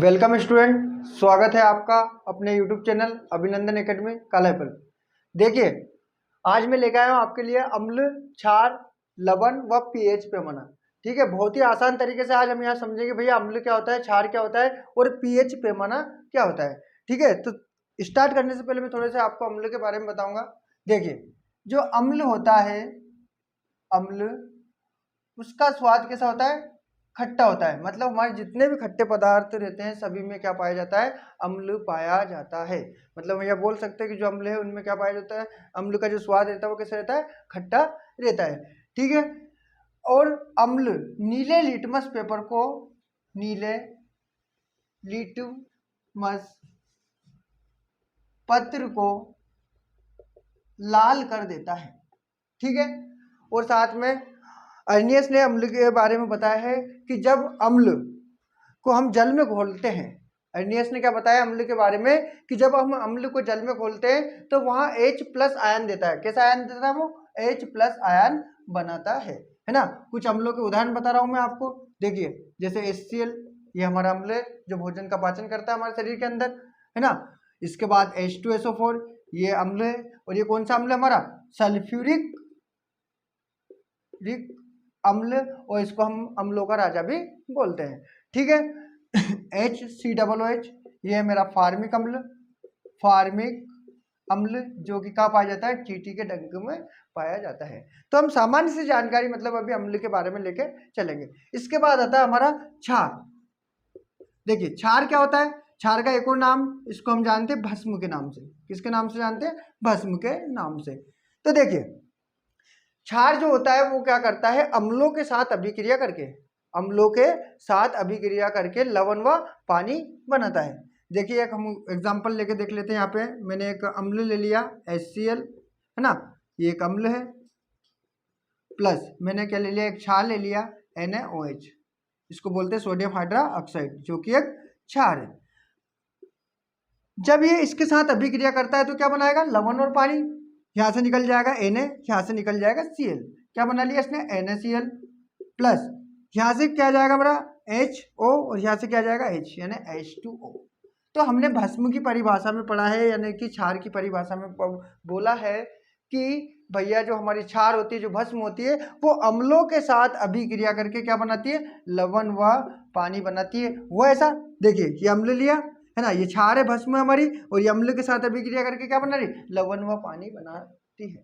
Welcome student, स्वागत है आपका अपने यूट्यूब चैनल अभिनंदन एकेडमी काला पर। देखिए, आज मैं लेकर आया हूँ आपके लिए अम्ल, क्षार, लवण व पीएच पैमाना। ठीक है, बहुत ही आसान तरीके से आज हम यहाँ समझेंगे भैया अम्ल क्या होता है, क्षार क्या होता है और पीएच पैमाना क्या होता है। ठीक है, तो स्टार्ट करने से पहले मैं थोड़े से आपको अम्ल के बारे में बताऊंगा। देखिए, जो अम्ल होता है, अम्ल उसका स्वाद कैसा होता है? खट्टा होता है। मतलब हमारे जितने भी खट्टे पदार्थ रहते हैं सभी में क्या पाया जाता है? अम्ल पाया जाता है। मतलब भैया बोल सकते हैं कि जो अम्ल है उनमें क्या पाया जाता है? अम्ल का जो स्वाद रहता है वो कैसे रहता है? खट्टा रहता है। ठीक है, और अम्ल नीले लिटमस पेपर को, नीले लिटमस पत्र को लाल कर देता है। ठीक है, और साथ में अर्नियस ने अम्ल के बारे में बताया है कि जब अम्ल को हम जल में घोलते हैं, अर्नियस ने क्या बताया अम्ल के बारे में कि जब हम अम्ल को जल में घोलते हैं तो वहाँ H+ आयन देता है। कैसा आयन देता है? वो H+ आयन बनाता है ना। कुछ अम्लों के उदाहरण बता रहा हूँ मैं आपको। देखिए, जैसे HCl, ये हमारा अम्ल है जो भोजन का पाचन करता है हमारे शरीर के अंदर, है ना। इसके बाद H2SO4, ये अम्ल है। और ये कौन सा अम्ल है हमारा? सल्फ्यूरिक अम्ल, और इसको हम अम्लों का राजा भी बोलते हैं। ठीक है, HCOOH, ये है मेरा फार्मिक अम्ल, फार्मिक अम्ल जो कि कहाँ पाया जाता है? चींटी के डंक में पाया जाता है। तो हम सामान्य सी जानकारी मतलब अभी अम्ल के बारे में लेके चलेंगे। इसके बाद आता है हमारा क्षार। देखिए, क्षार क्या होता है? क्षार का एक और नाम इसको हम जानते हैं भस्म के नाम से। किसके नाम से जानते हैं? भस्म के नाम से। तो देखिए, क्षार जो होता है वो क्या करता है? अम्लों के साथ अभिक्रिया करके, अम्लों के साथ अभिक्रिया करके लवण व पानी बनाता है। देखिए, एक हम एग्जांपल लेके देख लेते हैं। यहाँ पे मैंने एक अम्ल ले लिया HCl, है ना, ये एक अम्ल है, प्लस मैंने क्या ले लिया? एक क्षार ले लिया NaOH, इसको बोलते हैं सोडियम हाइड्रोक्साइड, जो कि एक क्षार है। जब ये इसके साथ अभिक्रिया करता है तो क्या बनाएगा? लवण और पानी। यहाँ से निकल जाएगा Na, यहाँ से निकल जाएगा Cl। क्या बना लिया इसने? NaCl, प्लस यहाँ से क्या जाएगा मेरा? HO, और यहाँ से क्या जाएगा? H, यानी H2O। तो हमने भस्म की परिभाषा में पढ़ा है, यानी कि क्षार की परिभाषा में बोला है कि भैया जो हमारी क्षार होती है, जो भस्म होती है, वो अम्लों के साथ अभिक्रिया करके क्या बनाती है? लवण व पानी बनाती है। वो ऐसा, देखिए ये अम्ल लिया, है ना, ये क्षार है, भस्म है हमारी, और ये अम्ल के साथ अभिक्रिया करके क्या बना रही? लवण व पानी बनाती है।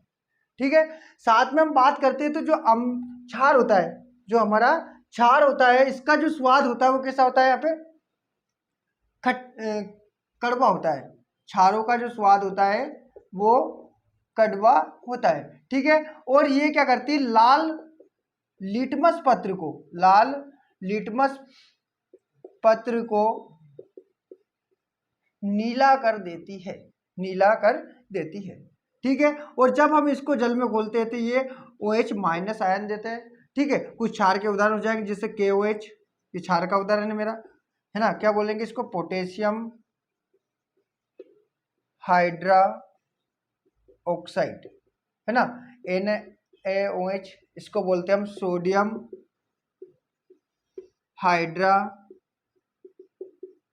ठीक है, साथ में हम बात करते हैं तो जो क्षार होता है, जो हमारा क्षार होता है, इसका जो स्वाद होता है वो कैसा होता है? यहाँ पे कड़वा होता है। क्षारों का जो स्वाद होता है वो कड़वा होता है। ठीक है, और ये क्या करती है? लाल लिटमस पत्र को, लाल लिटमस पत्र को नीला कर देती है, नीला कर देती है। ठीक है, और जब हम इसको जल में घोलते हैं तो ये OH- आयन देते हैं। ठीक है, कुछ क्षार के उदाहरण हो जाएंगे, जैसे KOH, ये क्षार का उदाहरण है मेरा, है ना। क्या बोलेंगे इसको? पोटेशियम हाइड्रा ऑक्साइड, है ना। NaOH, इसको बोलते हैं हम सोडियम हाइड्रा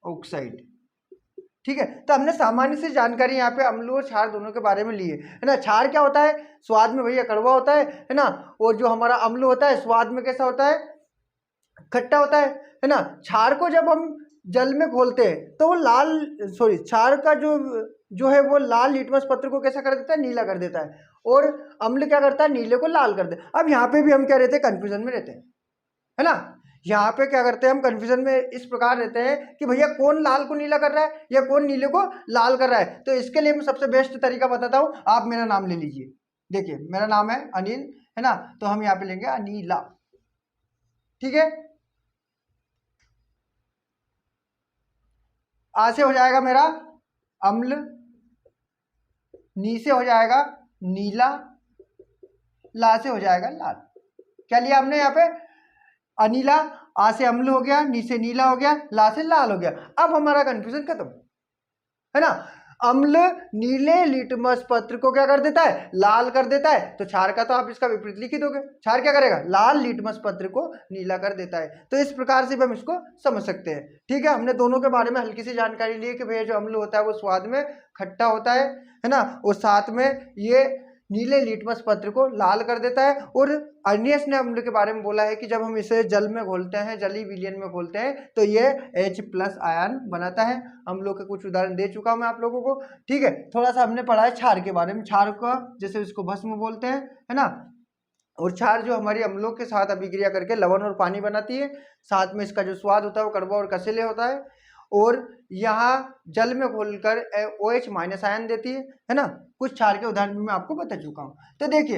ऑक्साइड। ठीक है, तो हमने सामान्य सी जानकारी यहाँ पे अम्ल और क्षार दोनों के बारे में ली है ना। क्षार क्या होता है? स्वाद में भैया कड़वा होता है ना। और जो हमारा अम्ल होता है स्वाद में कैसा होता है? खट्टा होता है ना। क्षार को जब हम जल में घोलते हैं तो वो लाल, सॉरी, क्षार का जो है वो लाल लिटमस पत्र को कैसा कर देता है? नीला कर देता है। और अम्ल क्या करता है? नीले को लाल कर देता है। अब यहाँ पे भी हम क्या रहते हैं? कंफ्यूजन में रहते हैं, है ना। यहाँ पे क्या करते हैं हम? कंफ्यूजन में इस प्रकार रहते हैं कि भैया कौन लाल को नीला कर रहा है या कौन नीले को लाल कर रहा है। तो इसके लिए मैं सबसे बेस्ट तरीका बताता हूँ, आप मेरा नाम ले लीजिए। देखिए, मेरा नाम है अनिल, है ना, तो हम यहाँ पे लेंगे अनीला। ठीक है, आ से हो जाएगा मेरा अम्ल, नी से हो जाएगा नीला, ला से हो जाएगा लाल। क्या लिया हमने यहाँ पे? अनीला। आ से अम्ल हो गया, नी से नीला हो गया, ला से लाल हो गया। अब हमारा कंफ्यूजन खत्म, है ना। अम्ल नीले लिटमस पत्र को क्या कर देता है, लाल कर देता है। तो क्षार का तो आप इसका विपरीत लिख ही दोगे, क्षार क्या करेगा, लाल लिटमस पत्र को नीला कर देता है। तो इस प्रकार से भी हम इसको समझ सकते हैं। ठीक है, हमने दोनों के बारे में हल्की सी जानकारी ली है कि भैया जो अम्ल होता है वो स्वाद में खट्टा होता है ना, और साथ में ये नीले लिटमस पत्र को लाल कर देता है। और अर्नियस ने अम्ल के बारे में बोला है कि जब हम इसे जल में घोलते हैं, जलीय विलयन में घोलते हैं, तो ये H+ आयन बनाता है। अम्लों के कुछ उदाहरण दे चुका हूं मैं आप लोगों को। ठीक है, थोड़ा सा हमने पढ़ा है क्षार के बारे में, क्षार का जैसे इसको भस्म बोलते हैं, है ना, और क्षार जो हमारी अम्लों के साथ अभिक्रिया करके लवण और पानी बनाती है। साथ में इसका जो स्वाद होता है वो कड़वा और कसीले होता है, और यहाँ जल में घोलकर OH- आयन देती है ना। कुछ क्षार के उदाहरण भी मैं आपको बता चुका हूँ। तो देखिए,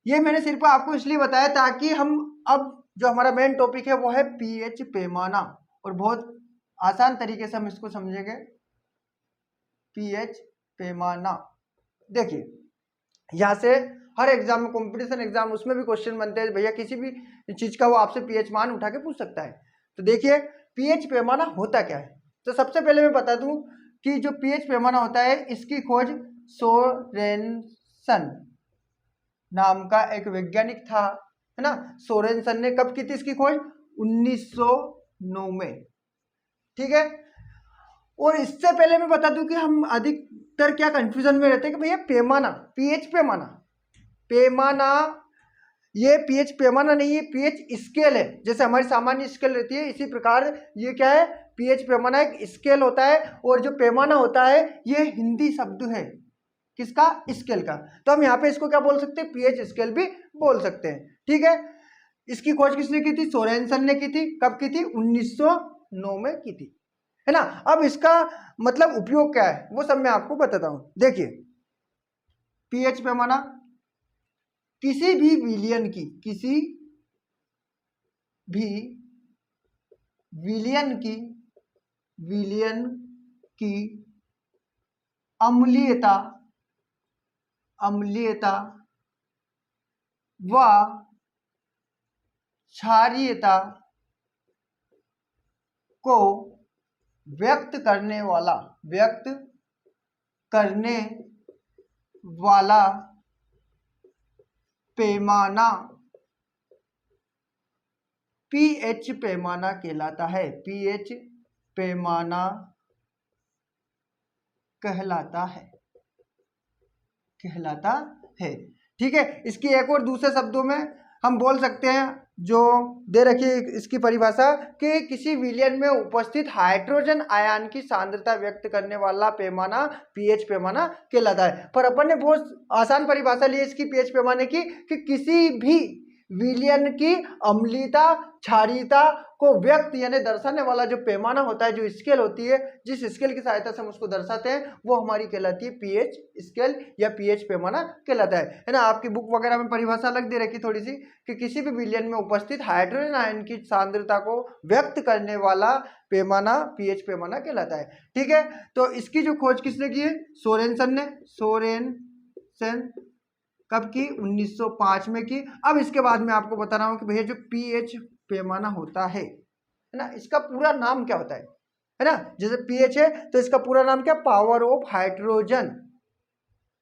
ये मैंने सिर्फ आपको इसलिए बताया ताकि हम अब जो हमारा मेन टॉपिक है वो है pH पैमाना, और बहुत आसान तरीके से हम इसको समझेंगे। pH पैमाना, देखिए यहाँ से हर एग्जाम में, कंपटीशन एग्जाम, उसमें भी क्वेश्चन बनते हैं भैया, किसी भी चीज का वो आपसे pH मान उठा के पूछ सकता है। तो देखिए pH पैमाना होता क्या है। तो सबसे पहले मैं बता दूं कि जो pH पैमाना होता है इसकी खोज सोरेनसन नाम का एक वैज्ञानिक था, है ना। सोरेनसन ने कब की थी इसकी खोज, 1909 में। ठीक है, और इससे पहले मैं बता दूं कि हम अधिकतर क्या कंफ्यूजन में रहते हैं कि भैया पैमाना, pH पैमाना, पैमाना ये pH पैमाना नहीं है, pH स्केल है। जैसे हमारी सामान्य स्केल रहती है, इसी प्रकार ये क्या है, pH पैमाना एक स्केल होता है। और जो पैमाना होता है ये हिंदी शब्द है, किसका, स्केल का। तो हम यहाँ पे इसको क्या बोल सकते हैं, pH स्केल भी बोल सकते हैं। ठीक है, इसकी खोज किसने की थी, सोरेनसन ने की थी। कब की थी, 1909 में की थी, है ना। अब इसका मतलब उपयोग क्या है वो सब मैं आपको बताता हूं। देखिए pH पैमाना किसी भी विलयन की, किसी भी विलयन की अम्लीयता व क्षारीयता को व्यक्त करने वाला पैमाना pH पैमाना कहलाता है। pH पैमाना कहलाता है। ठीक है, इसकी एक और दूसरे शब्दों में हम बोल सकते हैं, जो दे रखी है इसकी परिभाषा, कि किसी विलयन में उपस्थित हाइड्रोजन आयन की सांद्रता व्यक्त करने वाला पैमाना pH पैमाना कहलाता है। पर अपन ने बहुत आसान परिभाषा ली है इसकी pH पैमाने की, कि किसी भी विलयन की अम्लीयता क्षारीयता को व्यक्त यानी दर्शाने वाला जो पैमाना होता है, जो स्केल होती है, जिस स्केल की सहायता से हम उसको दर्शाते हैं, वो हमारी कहलाती है pH स्केल या pH पैमाना कहलाता है ना। आपकी बुक वगैरह में परिभाषा अलग दे रखी थोड़ी सी, कि किसी भी विलयन में उपस्थित हाइड्रोजन आयन की सांद्रता को व्यक्त करने वाला पैमाना pH पैमाना कहलाता है। ठीक है, तो इसकी जो खोज किसने की है, सोरेनसन ने। सोरेनसन कब की, 1905 में की। अब इसके बाद मैं आपको बता रहा हूं कि भैया जो pH पैमाना होता है ना, इसका पूरा नाम क्या होता है ना। जैसे pH है तो इसका पूरा नाम क्या, पावर ऑफ हाइड्रोजन।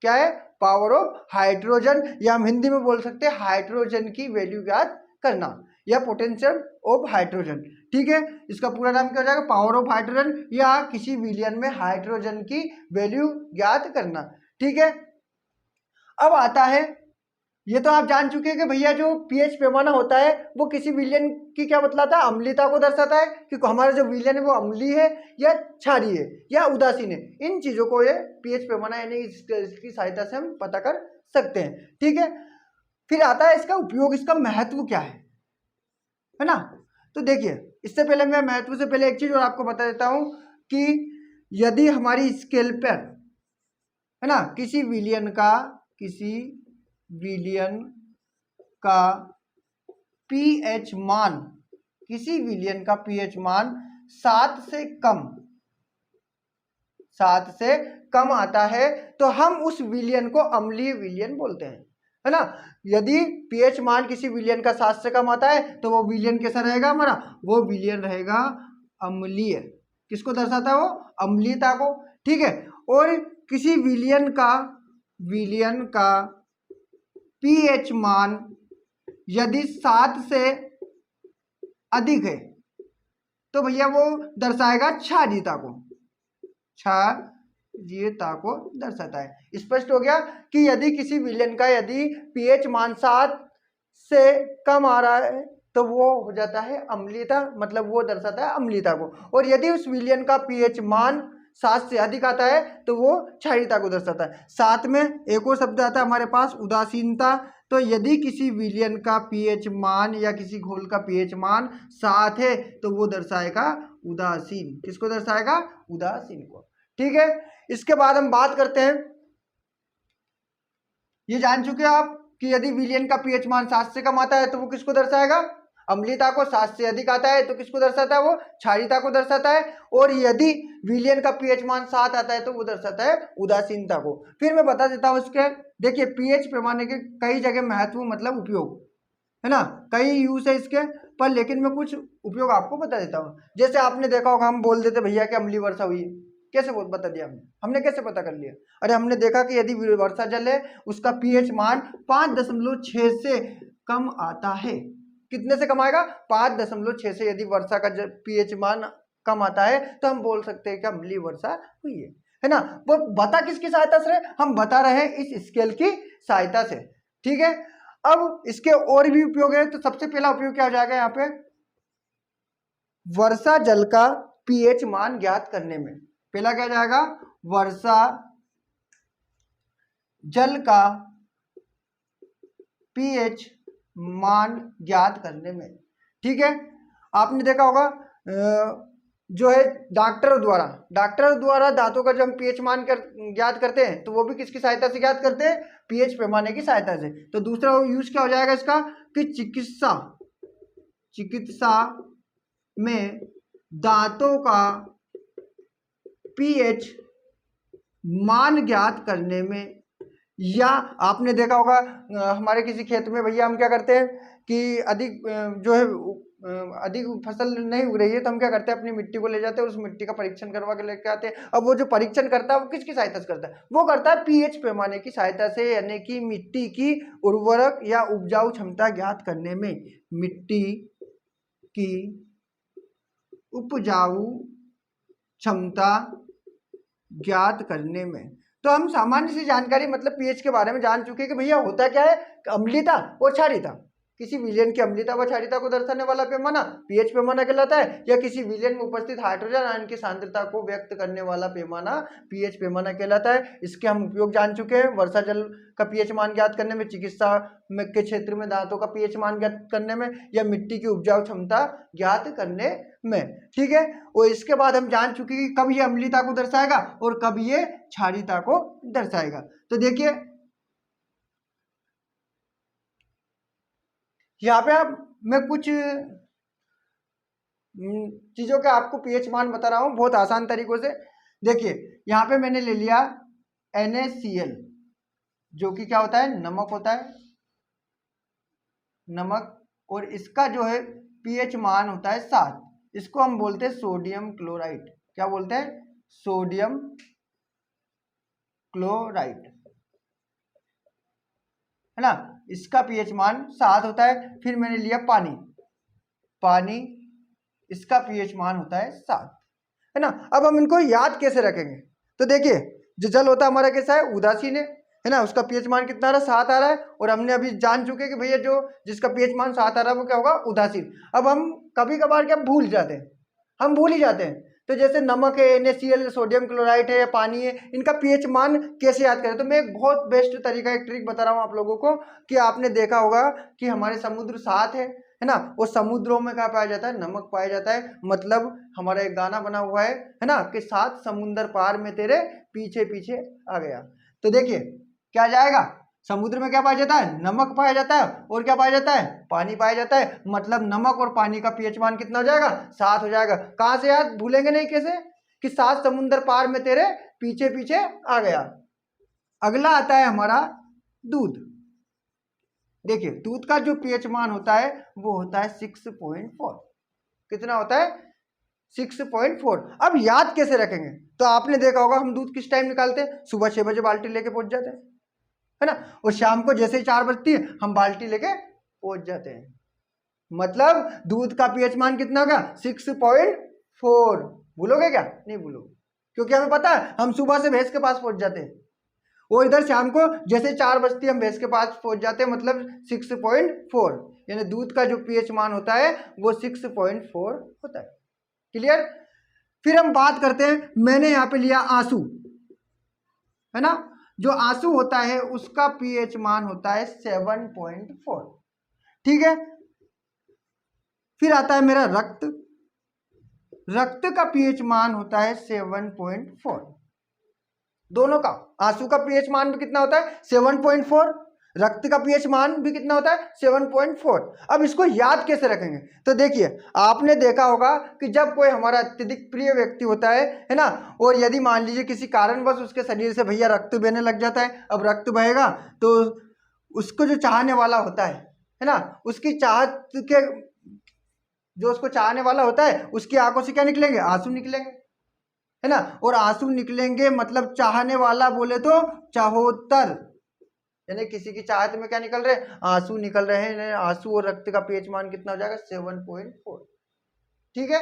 क्या है, पावर ऑफ हाइड्रोजन, या हम हिंदी में बोल सकते हैं हाइड्रोजन की वैल्यू ज्ञात करना, या पोटेंशियल ऑफ हाइड्रोजन। ठीक है, इसका पूरा नाम क्या हो जाएगा, पावर ऑफ हाइड्रोजन, या किसी विलयन में हाइड्रोजन की वैल्यू ज्ञात करना। ठीक है, अब आता है, ये तो आप जान चुके हैं कि भैया जो pH पैमाना होता है वो किसी विलयन की क्या बतलाता है, अम्लीयता को दर्शाता है, कि हमारा जो विलयन है वो अम्लीय है या क्षारीय है या उदासीन है। इन चीजों को ये pH पैमाना यानी इसकी सहायता से हम पता कर सकते हैं। ठीक है, फिर आता है इसका उपयोग, इसका महत्व क्या है ना। तो देखिए, इससे पहले मैं महत्व से पहले एक चीज और आपको बता देता हूं, कि यदि हमारी स्केल पर, है ना, किसी विलयन का pH मान, किसी विलयन का pH मान 7 से कम आता है, तो हम उस विलयन को अम्लीय विलयन बोलते हैं, है ना। यदि pH मान किसी विलयन का 7 से कम आता है तो वो विलयन कैसा रहेगा हमारा, वो विलयन रहेगा अम्लीय। किसको दर्शाता है वो, अम्लीयता को। ठीक है। और किसी विलयन का पीएच मान यदि 7 से अधिक है तो भैया वो दर्शाएगा क्षारीयता को, क्षारीयता को दर्शाता है। स्पष्ट हो गया कि यदि किसी विलयन का यदि पीएच मान 7 से कम आ रहा है तो वो हो जाता है अम्लीयता, मतलब वो दर्शाता है अम्लीयता को। और यदि उस विलयन का पीएच मान 7 से अधिक आता है तो वो क्षारीयता को दर्शाता है। साथ में एक और शब्द आता है हमारे पास उदासीनता। तो यदि किसी विलयन का पीएच मान या किसी घोल का पीएच मान 7 है तो वो दर्शाएगा उदासीन। किसको दर्शाएगा? उदासीन को। ठीक है। इसके बाद हम बात करते हैं, ये जान चुके हैं आप कि यदि विलयन का पीएच मान 7 से कम आता है तो वो किसको दर्शाएगा? अम्लीयता को। 7 से अधिक आता है तो किसको दर्शाता है? वो क्षारीयता को दर्शाता है। और यदि विलयन का पीएच मान 7 आता है तो वो दर्शाता है उदासीनता को। फिर मैं बता देता हूँ इसके, देखिए पीएच पैमाने के कई जगह महत्व मतलब उपयोग है ना, कई यूज है इसके, पर लेकिन मैं कुछ उपयोग आपको बता देता हूँ। जैसे आपने देखा होगा हम बोल देते भैया कि अम्लीय वर्षा हुई है, कैसे बता दिया हमने कैसे पता कर लिया? अरे हमने देखा कि यदि वर्षा जल है उसका पीएच मान 5.6 से कम आता है। कितने से कम आएगा? 5.6 से यदि वर्षा का पीएच मान कम आता है तो हम बोल सकते हैं कि अम्लीय वर्षा हुई है ना। वो बता किसकी सहायता से? हम बता रहे हैं इस स्केल की सहायता से। ठीक है। अब इसके और भी उपयोग है। तो सबसे पहला उपयोग क्या हो जाएगा यहाँ पे? वर्षा जल का पीएच मान ज्ञात करने में। पहला क्या जाएगा? वर्षा जल का पीएच मान ज्ञात करने में। ठीक है। आपने देखा होगा जो है डॉक्टर द्वारा दांतों का जब हम पीएच मान ज्ञात करते हैं तो वो भी किसकी सहायता से ज्ञात करते हैं? पीएच पैमाने की सहायता से। तो दूसरा यूज क्या हो जाएगा इसका कि चिकित्सा में दांतों का पीएच मान ज्ञात करने में। या आपने देखा होगा हमारे किसी खेत में भैया हम क्या करते हैं कि अधिक जो है अधिक फसल नहीं उग रही है तो हम क्या करते हैं अपनी मिट्टी को ले जाते हैं और उस मिट्टी का परीक्षण करवा के लेके आते हैं। अब वो जो परीक्षण करता है वो किसकी सहायता से करता है? वो करता है पीएच पैमाने की सहायता से, यानी कि मिट्टी की उर्वरक या उपजाऊ क्षमता ज्ञात करने में। मिट्टी की उपजाऊ क्षमता ज्ञात करने में। तो हम सामान्य सी जानकारी मतलब पीएच के बारे में जान चुके हैं कि भैया होता क्या है? अम्लीयता और क्षारीयता। किसी विलयन की अम्लीयता व क्षारीयता को दर्शाने वाला पैमाना पीएच पैमाना कहलाता है, या किसी विलयन में उपस्थित हाइड्रोजन आयन की सांद्रता को व्यक्त करने वाला पैमाना पीएच पैमाना कहलाता है। इसके हम उपयोग जान चुके हैं। वर्षा जल का पीएच मान ज्ञात करने में, चिकित्सा के क्षेत्र में दांतों का पीएच मान ज्ञात करने में, या मिट्टी की उपजाऊ क्षमता ज्ञात करने में। ठीक है। और इसके बाद हम जान चुके हैं कि कब ये अम्लीयता को दर्शाएगा और कब ये क्षारीयता को दर्शाएगा। तो देखिए यहाँ पे आप मैं कुछ चीजों के आपको पीएच मान बता रहा हूं बहुत आसान तरीकों से। देखिए यहाँ पे मैंने ले लिया NaCl, जो कि क्या होता है? नमक होता है, नमक। और इसका जो है पीएच मान होता है 7। इसको हम बोलते हैं सोडियम क्लोराइड। क्या बोलते हैं? सोडियम क्लोराइड, है ना। इसका पीएच मान 7 होता है। फिर मैंने लिया पानी, इसका पीएच मान होता है 7, है ना। अब हम इनको याद कैसे रखेंगे? तो देखिए जो जल होता है हमारा कैसा है? उदासीन है ना। उसका पीएच मान कितना आ रहा है? 7 आ रहा है। और हमने अभी जान चुके हैं कि भैया जो जिसका पीएच मान 7 आ रहा है वो क्या होगा? उदासीन। अब हम कभी कभार क्या भूल जाते हैं, हम भूल ही जाते हैं। तो जैसे नमक है, NaCl, सोडियम क्लोराइड है या पानी है, इनका पीएच मान कैसे याद करें? तो मैं एक बहुत बेस्ट तरीका, एक ट्रिक बता रहा हूँ आप लोगों को कि आपने देखा होगा कि हमारे समुद्र 7 है ना। वो समुद्रों में क्या पाया जाता है? नमक पाया जाता है। मतलब हमारा एक गाना बना हुआ है ना कि 7 समुंदर पार में तेरे पीछे पीछे आ गया। तो देखिए क्या जाएगा? समुद्र में क्या पाया जाता है? नमक पाया जाता है। और क्या पाया जाता है? पानी पाया जाता है। मतलब नमक और पानी का पीएच मान कितना हो जाएगा? 7 हो जाएगा। कहां से याद भूलेंगे नहीं? कैसे? कि 7 समुंदर पार में तेरे पीछे पीछे आ गया। अगला आता है हमारा दूध। देखिए दूध का जो पीएच मान होता है वो होता है 6.4। कितना होता है? 6.4। अब याद कैसे रखेंगे? तो आपने देखा होगा हम दूध किस टाइम निकालते हैं, सुबह 6 बजे बाल्टी लेके पहुंच जाते हैं, है ना, और शाम को जैसे ही 4 बजती है हम बाल्टी लेके पहुंच जाते हैं। मतलब दूध का पीएच मान कितना होगा? 6.4। भूलोगे क्या? नहीं भूलोगे, क्योंकि हमें पता है हम सुबह से भैंस के पास पहुंच जाते हैं, वो इधर शाम को जैसे 4 बजती है हम भैंस के पास पहुंच जाते हैं, मतलब 6.4, यानी दूध का जो पीएच मान होता है वो 6.4 होता है। क्लियर? फिर हम बात करते हैं, मैंने यहाँ पे लिया आंसू, है ना, जो आंसू होता है उसका पीएच मान होता है 7.4। ठीक है, फिर आता है मेरा रक्त, रक्त का पीएच मान होता है 7.4। दोनों का, आंसू का पीएच मान भी कितना होता है? 7.4। रक्त का पीएच मान भी कितना होता है? 7.4। अब इसको याद कैसे रखेंगे? तो देखिए, आपने देखा होगा कि जब कोई हमारा अत्यधिक प्रिय व्यक्ति होता है ना, और यदि मान लीजिए किसी कारणवश उसके शरीर से भैया रक्त बहने लग जाता है, अब रक्त बहेगा तो उसको जो चाहने वाला होता है ना, उसकी चाहत के, जो उसको चाहने वाला होता है उसकी आंखों से क्या निकलेंगे? आंसू निकलेंगे, है ना, और आंसू निकलेंगे मतलब चाहने वाला बोले तो चाहोत्तर, यानी किसी की चाहत में क्या निकल रहे हैं? आंसू निकल रहे हैं। आंसू और रक्त का पीएच मान कितना हो जाएगा? 7.4। ठीक है।